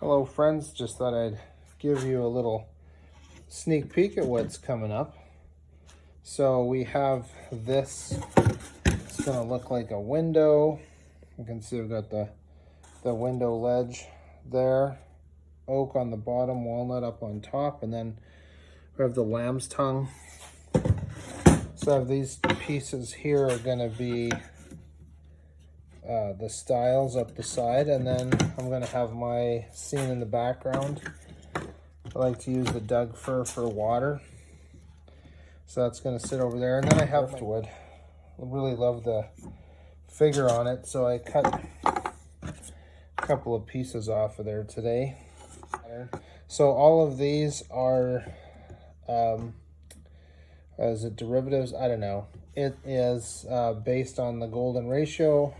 Hello friends, just thought I'd give you a little sneak peek at what's coming up. So we have this, it's gonna look like a window. You can see we've got the window ledge there, oak on the bottom, walnut up on top, and then we have the lamb's tongue. So I have these pieces here are gonna be the stiles up the side, and then I'm going to have my scene in the background. I like to use the Doug fir for water, so that's going to sit over there. And then I have wood. I really love the figure on it, so I cut a couple of pieces off of there today. So all of these are is it derivatives? I don't know. It is based on the golden ratio.